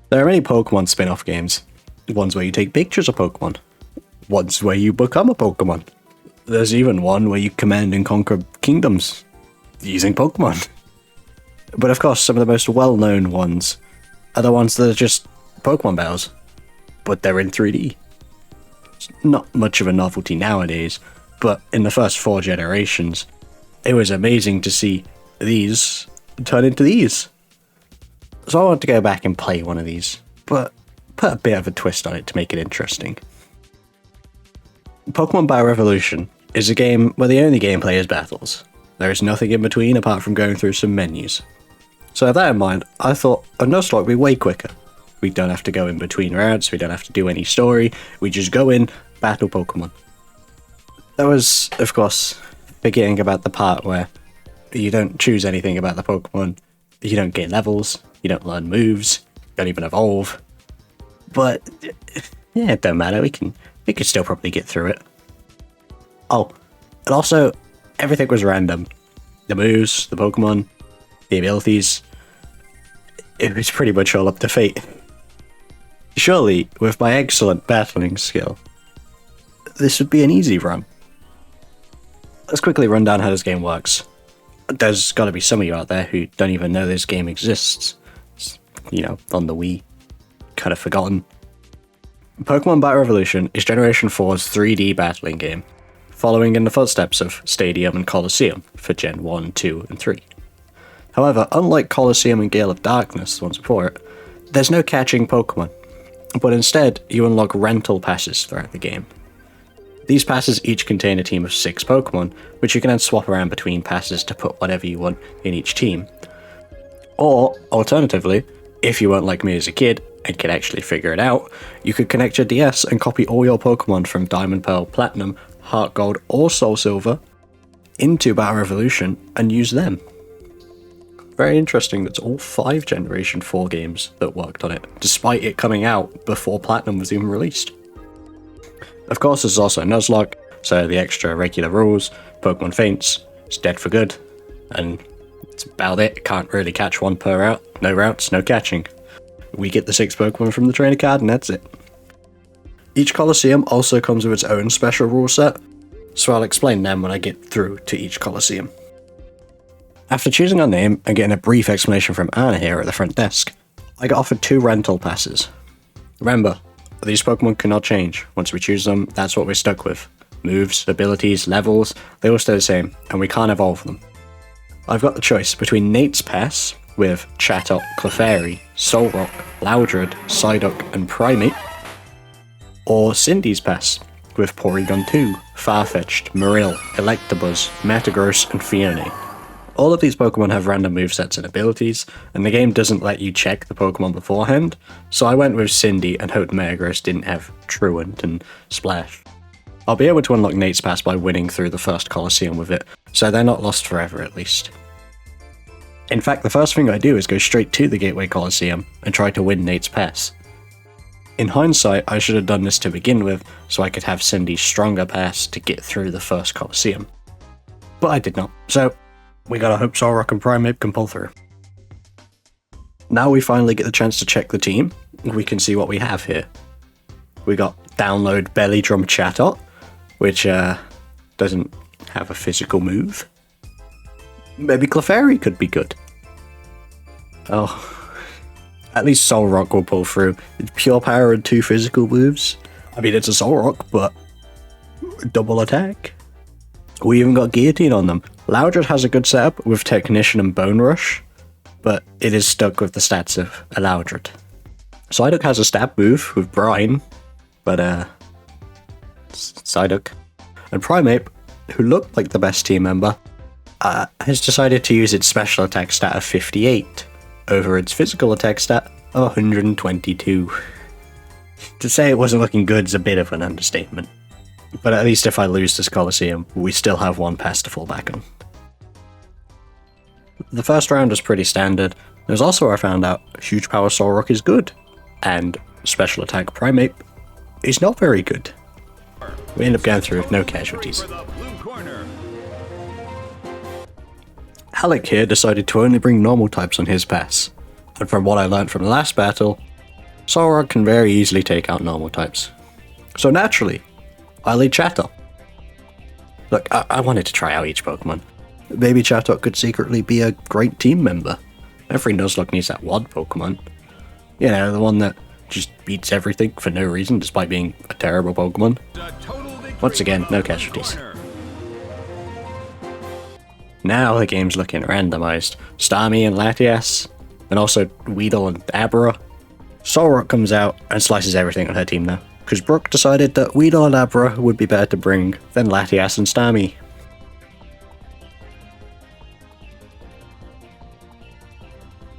There are many Pokemon spin-off games. Ones where you take pictures of Pokemon. Ones where you become a Pokemon. There's even one where you command and conquer kingdoms using Pokemon. But of course, some of the most well-known ones are the ones that are just Pokemon battles, but they're in 3D. It's not much of a novelty nowadays, but in the first 4 generations, it was amazing to see these turn into these. So I want to go back and play one of these, but put a bit of a twist on it to make it interesting. Pokemon Battle Revolution is a game where the only gameplay is battles. There is nothing in between apart from going through some menus. So with that in mind, I thought a Nuzlocke would be way quicker. We don't have to go in between rounds, we don't have to do any story, we just go in, battle Pokemon. There was, of course, forgetting about the part where you don't choose anything about the Pokemon, you don't gain levels, you don't learn moves, you don't even evolve. But, yeah, it don't matter, we can still probably get through it. Oh, and also, everything was random. The moves, the Pokemon, the abilities, it was pretty much all up to fate. Surely, with my excellent battling skill, this would be an easy run. Let's quickly run down how this game works. There's gotta be some of you out there who don't even know this game exists. It's, on the Wii. Kind of forgotten. Pokemon Battle Revolution is Generation 4's 3D battling game, following in the footsteps of Stadium and Colosseum for Gen 1, 2, and 3. However, unlike Colosseum and Gale of Darkness, the ones before it, there's no catching Pokemon, but instead you unlock rental passes throughout the game. These passes each contain a team of 6 Pokemon, which you can then swap around between passes to put whatever you want in each team. Or, alternatively, if you weren't like me as a kid and could actually figure it out, you could connect your DS and copy all your Pokemon from Diamond, Pearl, Platinum, Heart Gold, or Soul Silver into Battle Revolution and use them. Very interesting that's all 5 Generation 4 games that worked on it, despite it coming out before Platinum was even released. Of course, there's also a Nuzlocke, so the extra regular rules, Pokemon faints, it's dead for good, and that's about it. Can't really catch one per route, no routes, no catching. We get the 6 Pokemon from the trainer card and that's it. Each Colosseum also comes with its own special rule set, so I'll explain them when I get through to each Colosseum. After choosing our name and getting a brief explanation from Anna here at the front desk, I got offered 2 rental passes. Remember, these Pokemon cannot change. Once we choose them, that's what we're stuck with. Moves, abilities, levels, they all stay the same, and we can't evolve them. I've got the choice between Nate's Pass, with Chatot, Clefairy, Solrock, Loudred, Psyduck, and Primeape, or Cindy's Pass, with Porygon 2, Farfetch'd, Marill, Electabuzz, Metagross, and Fione. All of these Pokemon have random movesets and abilities, and the game doesn't let you check the Pokemon beforehand, so I went with Cindy and hoped Metagross didn't have Truant and Splash. I'll be able to unlock Nate's Pass by winning through the first Colosseum with it, so they're not lost forever at least. In fact, the first thing I do is go straight to the Gateway Colosseum and try to win Nate's Pass. In hindsight, I should have done this to begin with, so I could have Cindy's stronger pass to get through the first Colosseum. But I did not, so we gotta hope Solrock and Primeape can pull through. Now we finally get the chance to check the team, we can see what we have here. We got Download Belly Drum Chatot, which doesn't have a physical move. Maybe Clefairy could be good. Oh, at least Solrock will pull through. It's pure power and 2 physical moves. I mean, it's a Solrock, but double attack. We even got Guillotine on them. Loudred has a good setup with Technician and Bone Rush, but it is stuck with the stats of a Loudred. Psyduck has a stab move with Brine, but Psyduck. And Primeape, who looked like the best team member, has decided to use its special attack stat of 58 over its physical attack stat of 122. To say it wasn't looking good is a bit of an understatement. But at least if I lose this Colosseum, we still have 1 pass to fall back on. The first round was pretty standard. There's also where I found out Huge Power Solrock is good, and Special Attack Primeape is not very good. We end up going through with no casualties. Alec here decided to only bring normal types on his pass, and from what I learnt from the last battle, Solrock can very easily take out normal types. So naturally, I lead Chatot. Look, I wanted to try out each Pokemon. Maybe Chatot could secretly be a great team member. Every Nuzlocke needs that one Pokemon. You know, the one that just beats everything for no reason despite being a terrible Pokemon. Once again, no casualties. Now the game's looking randomized. Starmie and Latias, and also Weedle and Abra. Solrock comes out and slices everything on her team now, because Brooke decided that Weedle and Abra would be better to bring than Latias and Starmie.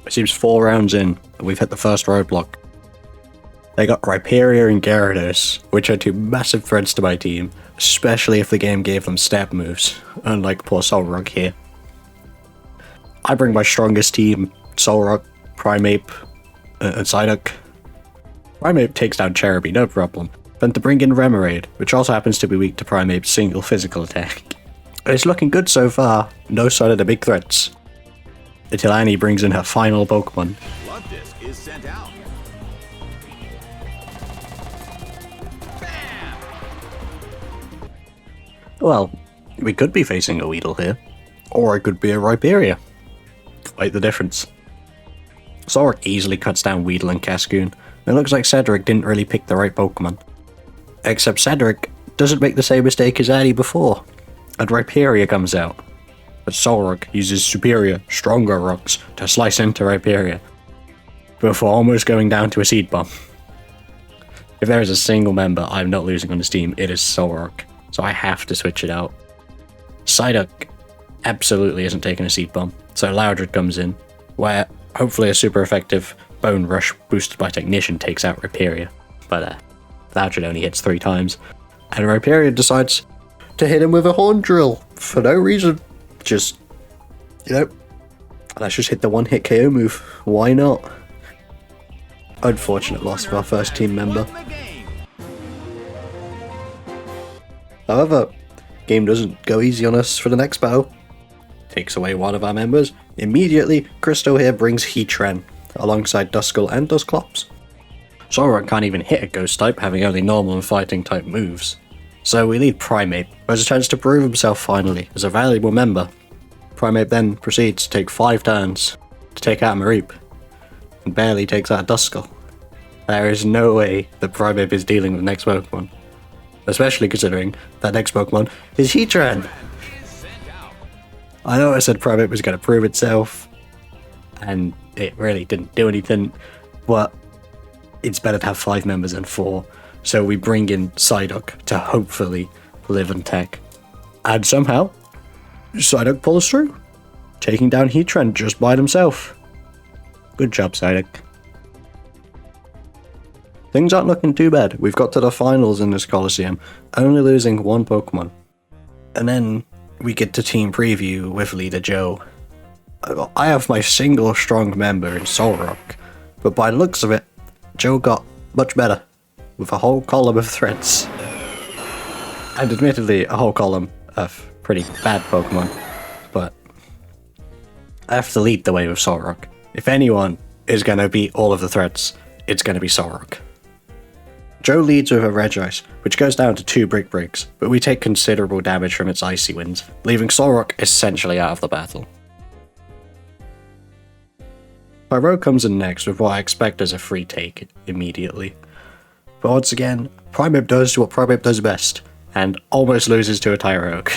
It seems 4 rounds in, and we've hit the first roadblock. They got Rhyperior and Gyarados, which are 2 massive threats to my team, especially if the game gave them step moves, unlike poor Solrock here. I bring my strongest team, Solrock, Primeape, and Psyduck. Primeape takes down Cherubi, no problem, but to bring in Remoraid, which also happens to be weak to Primeape's single physical attack. It's looking good so far, no sign of the big threats. Until Annie brings in her final Pokemon. Is sent out. Well, we could be facing a Weedle here, or it could be a Rhyperior. Quite the difference. Solrock easily cuts down Weedle and Cascoon. It looks like Cedric didn't really pick the right Pokemon. Except Cedric doesn't make the same mistake as Annie before, and Rhyperior comes out. But Solrock uses superior, stronger rocks to slice into Rhyperior, before almost going down to a Seed Bomb. If there is a single member I'm not losing on this team, it is Solrock, so I have to switch it out. Psyduck absolutely isn't taking a Seed Bomb, so Loudred comes in, where hopefully a super effective Bone Rush boosted by Technician takes out Rhyperior. But Loudred only hits 3 times, and Rhyperior decides to hit him with a Horn Drill for no reason. Just, you know, let's just hit the one-hit KO move. Why not? Unfortunate loss for our first team member. However, game doesn't go easy on us for the next battle. Takes away one of our members. Immediately, Crystal here brings Heatran, alongside Duskull and Dusclops. Solrock can't even hit a Ghost type, having only normal and fighting type moves. So we lead Primeape, who has a chance to prove himself finally as a valuable member. Primeape then proceeds to take 5 turns to take out Mareep, and barely takes out Duskull. There is no way that Primeape is dealing with the next Pokemon, especially considering that next Pokemon is Heatran. I know I said Primeape was going to prove itself, and it really didn't do anything, but it's better to have 5 members than 4, so we bring in Psyduck to hopefully live and tech. And somehow, Psyduck pulls through, taking down Heatran just by himself. Good job, Psyduck. Things aren't looking too bad. We've got to the finals in this Colosseum, only losing 1 Pokemon. And then we get to team preview with leader Joe. I have my single strong member in Solrock, but by the looks of it, Joe got much better, with a whole column of threats. And admittedly, a whole column of pretty bad Pokemon, but I have to lead the way with Solrock. If anyone is going to beat all of the threats, it's going to be Solrock. Joe leads with a Regice, which goes down to 2 Brick Breaks, but we take considerable damage from its Icy Winds, leaving Solrock essentially out of the battle. Pyro comes in next with what I expect as a free take immediately. But once again, Primeape does what Primeape does best, and almost loses to a Tyrogue,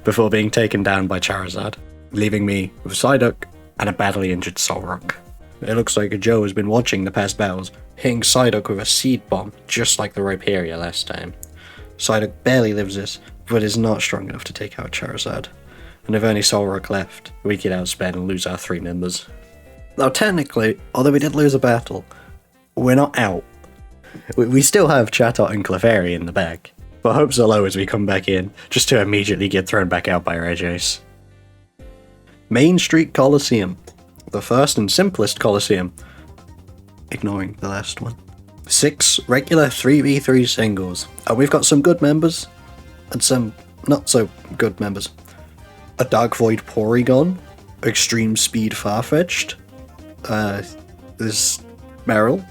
before being taken down by Charizard, leaving me with Psyduck and a badly injured Solrock. It looks like Joe has been watching the past battles, hitting Psyduck with a Seed Bomb, just like the Rhyperior last time. Psyduck barely lives this, but is not strong enough to take out Charizard, and if only Solrock left, we could outspend and lose our 3 members. Now technically, although we did lose a battle, we're not out. We still have Chatot and Clefairy in the bag, but hopes are low as we come back in, just to immediately get thrown back out by Regice. Main Street Colosseum. The first and simplest Colosseum, ignoring the last one. 6 regular 3v3 singles, and we've got some good members, and some not so good members. A Dark Void Porygon, Extreme Speed Farfetch'd, this Meryl,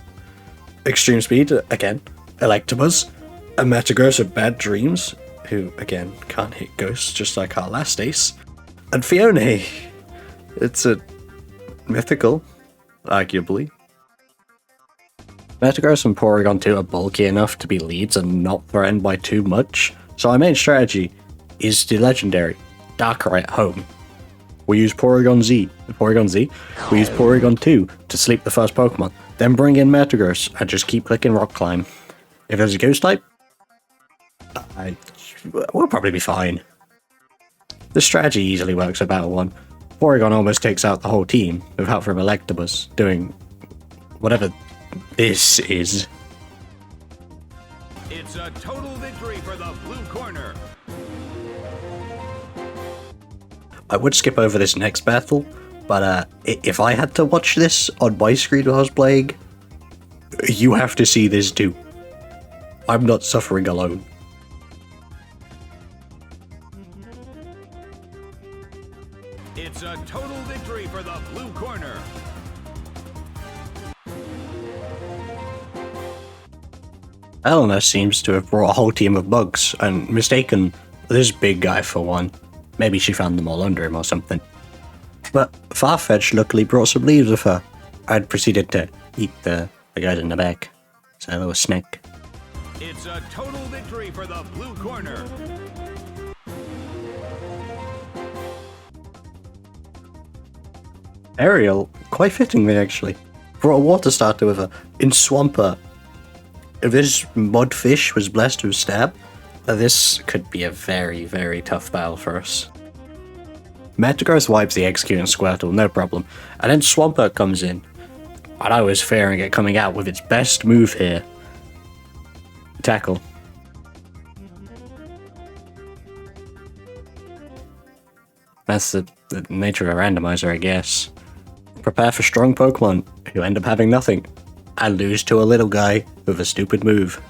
Extreme Speed, again, Electabuzz, a Metagross of Bad Dreams, who, again, can't hit ghosts just like our last ace, and Fiona. It's a mythical, arguably. Metagross and Porygon 2 are bulky enough to be leads and not threatened by too much, so our main strategy is the legendary Darkrai at home. We use Porygon Z, we use Porygon 2 to sleep the first Pokemon, then bring in Metagross and just keep clicking Rock Climb. If there's a Ghost type, we'll probably be fine. The strategy easily works at Battle 1. Porygon almost takes out the whole team with help from Electabuzz doing whatever this is. It's a total victory for the blue corner. I would skip over this next battle, but if I had to watch this on my screen while I was playing, you have to see this too. I'm not suffering alone. It's a total victory for the blue corner. Eleanor seems to have brought a whole team of bugs and mistaken this big guy for one. Maybe she found them all under him or something. But Farfetch luckily brought some leaves with her and proceeded to eat the guys in the back. So a little snack. It's a total victory for the blue corner. Ariel, quite fittingly actually, brought a water starter with her in Swampert. If this mudfish was blessed with Stab, this could be a very, very tough battle for us. Metagross wipes the Execute and Squirtle, no problem, and then Swampert comes in, and I was fearing it coming out with its best move here. Tackle. That's the nature of a randomizer, I guess. Prepare for strong Pokemon who end up having nothing, and lose to a little guy with a stupid move.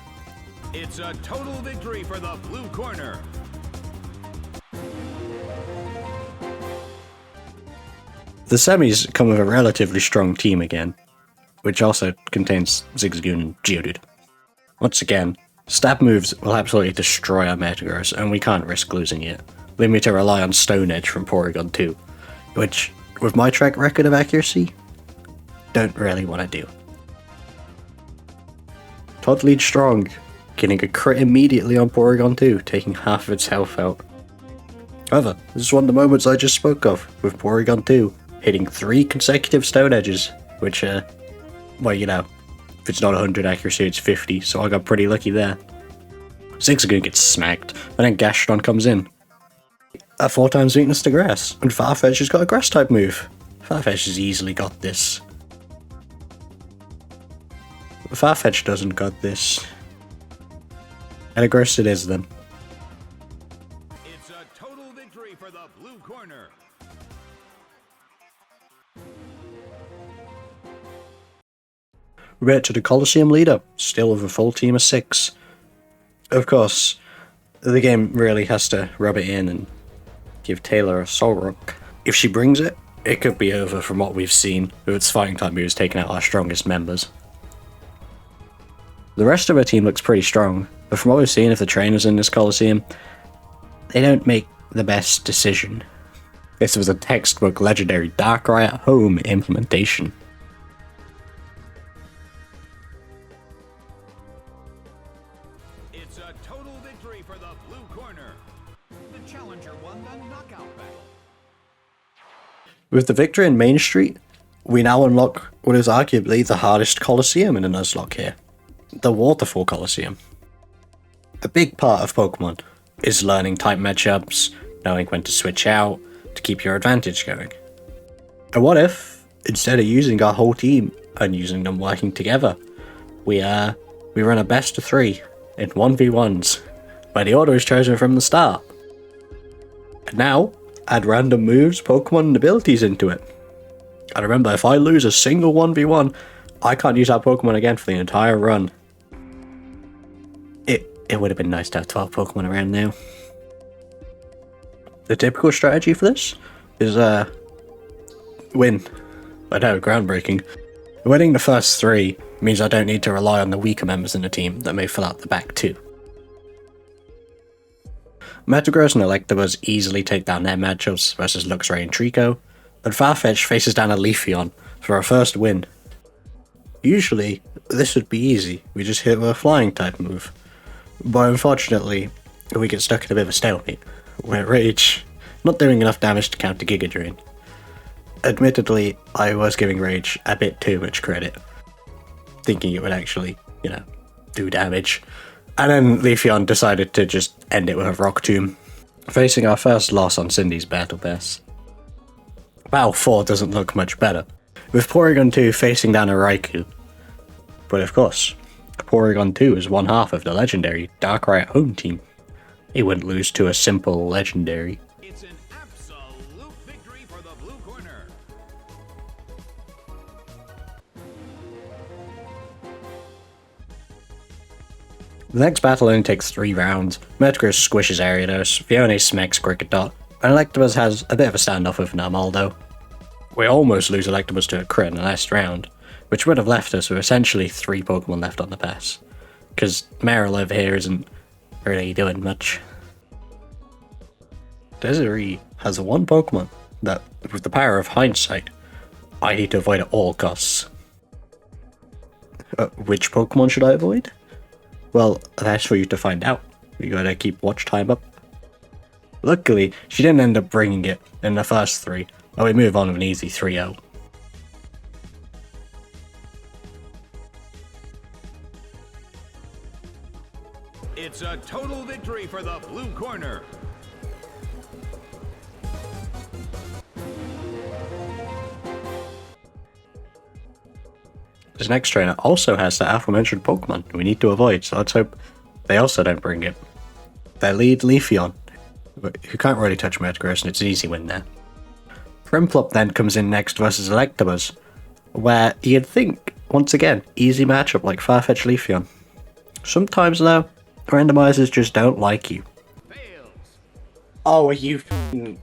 It's a total victory for the blue corner. The semis come with a relatively strong team again, which also contains Zigzagoon and Geodude. Once again, stab moves will absolutely destroy our Metagross, and we can't risk losing it. Leave me to rely on Stone Edge from Porygon 2, which, with my track record of accuracy, don't really want to do. Todd leads strong, getting a crit immediately on Porygon 2, taking half of its health out. However, this is one of the moments I just spoke of, with Porygon 2 hitting 3 consecutive Stone Edges, which, well, you know, if it's not 100 accuracy, it's 50, so I got pretty lucky there. Zigzagoon gets smacked, and then Gastrodon comes in. A 4 times weakness to grass, and Farfetch has got a grass type move. Farfetch has easily got this. Farfetch doesn't got this. Metagross it is then. It's a total victory for the blue corner. We get to the Colosseum leader, still with a full team of 6. Of course, the game really has to rub it in and give Taylor a Soul Rock. If she brings it, it could be over from what we've seen, with its fighting type moves taking out our strongest members. The rest of our team looks pretty strong, but from what we've seen of the trainers in this Colosseum, they don't make the best decision. This was a textbook legendary Darkrai at home implementation. It's a total victory for the blue corner. The challenger won the knockout battle. With the victory in Main Street, we now unlock what is arguably the hardest Colosseum in a Nuzlocke here. The Waterfall Colosseum. A big part of Pokemon is learning type matchups, knowing when to switch out to keep your advantage going. And what if, instead of using our whole team and using them working together, we run a best of 3 in 1v1s, where the order is chosen from the start. And now, add random moves, Pokemon, and abilities into it. And remember, if I lose a single 1v1, I can't use that Pokemon again for the entire run. It would have been nice to have 12 Pokemon around now. The typical strategy for this is win. I know, groundbreaking. Winning the first 3 means I don't need to rely on the weaker members in the team that may fill out the back 2. Metagross and Electabuzz easily take down their matchups versus Luxray and Trico, and Farfetch faces down a Leafeon for our first win. Usually, this would be easy, we just hit with a flying type move, but unfortunately, we get stuck in a bit of a stalemate, where Rage not doing enough damage to counter Giga Drain. Admittedly, I was giving Rage a bit too much credit, thinking it would actually, do damage. And then Leafeon decided to just end it with a Rock Tomb, facing our first loss on Cindy's Battle Pass. Battle 4 doesn't look much better, with Porygon 2 facing down a Raikou. But of course, Porygon 2 is one half of the legendary Darkrai home team. He wouldn't lose to a simple legendary. It's an absolute victory for the blue corner. The next battle only takes 3 rounds. Metagross squishes Ariados, Fiona smacks Kricketot, and Electabuzz has a bit of a standoff with Nalmaldo. We almost lose Electabuzz to a crit in the last round, which would have left us with essentially 3 Pokemon left on the pass, because Meryl over here isn't really doing much. Desiree has 1 Pokemon that, with the power of hindsight, I need to avoid at all costs. Which Pokemon should I avoid? Well, that's for you to find out. You gotta keep watch time up. Luckily, she didn't end up bringing it in the first 3, and we move on with an easy 3-0. It's a total victory for the blue corner. This next trainer also has the aforementioned Pokemon we need to avoid, so let's hope they also don't bring it. Their lead, Leafeon, who can't really touch Metagross, and it's an easy win there. Prinplup then comes in next versus Electabuzz, where you'd think, once again, easy matchup like Farfetch Leafeon. Sometimes though, randomizers just don't like you. Fails. Oh, are you f***ing...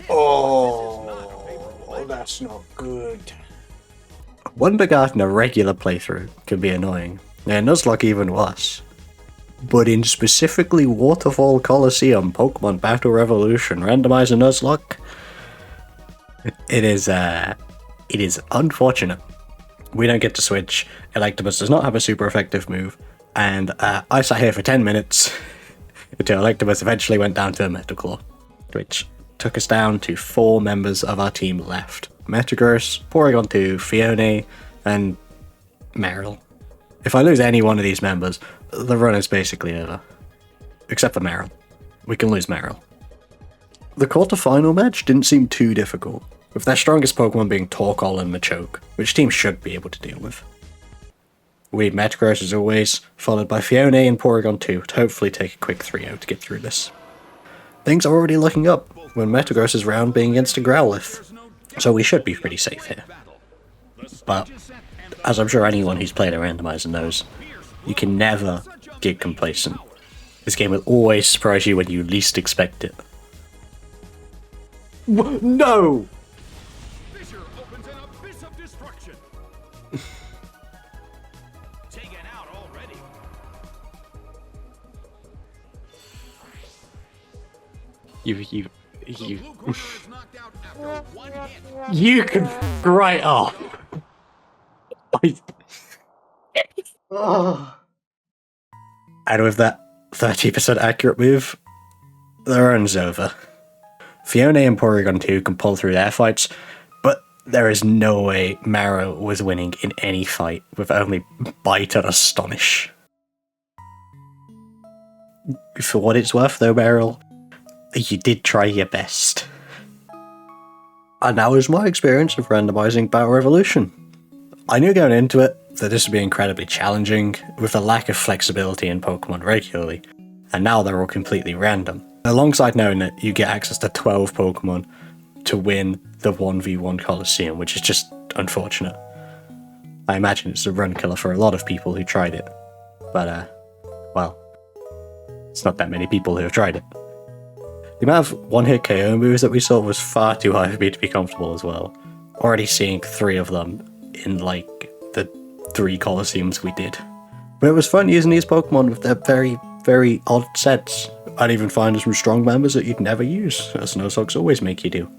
Oh, that's not good. Wonderguard in a regular playthrough can be annoying, and Nuzlocke even worse. But in specifically Waterfall Colosseum Pokemon Battle Revolution Randomize and Nuzlocke, it is unfortunate. We don't get to switch, Electabuzz does not have a super effective move, and I sat here for 10 minutes until Electabuzz eventually went down to a Metaclaw, which took us down to 4 members of our team left. Metagross, Porygon 2, Fiona, and Meryl. If I lose any one of these members, the run is basically over. Except for Meryl. We can lose Meryl. The quarterfinal match didn't seem too difficult, with their strongest Pokemon being Torkoal and Machoke, which teams should be able to deal with. We need Metagross as always, followed by Fiona and Porygon 2 to hopefully take a quick 3-0 to get through this. Things are already looking up, when Metagross's round being against a Growlithe, so we should be pretty safe here. But, as I'm sure anyone who's played a randomizer knows, you can never get complacent. This game will always surprise you when you least expect it. No! Fissure opens an abyss of destruction. Taken out already. You The blue corner is knocked out after 1 hit. You can right off. And with that 30% accurate move, the run's over. Fiona and Porygon 2 can pull through their fights, but there is no way Maro was winning in any fight with only Bite and Astonish. For what it's worth though, Meryl, you did try your best. And that was my experience of randomizing Battle Revolution. I knew going into it that this would be incredibly challenging, with a lack of flexibility in Pokemon regularly, and now they're all completely random. Alongside knowing that you get access to 12 Pokemon to win the 1v1 Colosseum, which is just unfortunate. I imagine it's a run killer for a lot of people who tried it, but well, it's not that many people who have tried it. The amount of one-hit KO moves that we saw was far too high for me to be comfortable as well. already seeing 3 of them in, like, the 3 colosseums we did. But it was fun using these Pokemon with their very, very odd sets. I'd even find some strong members that you'd never use, as Nuzlocks always make you do.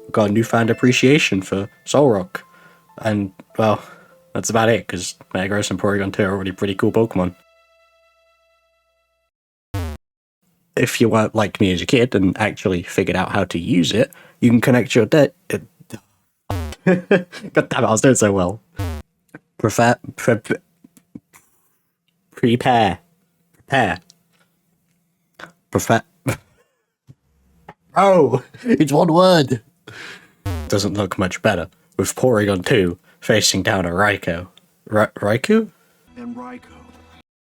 I've got a newfound appreciation for Solrock. And, well, that's about it, because Metagross and Porygon 2 are already pretty cool Pokemon. If you weren't like me as a kid and actually figured out how to use it, you can connect your God damn it, I was doing so well. Prepare. Oh, it's one word. Doesn't look much better with Porygon 2 facing down a Raikou. Raikou? And Raikou.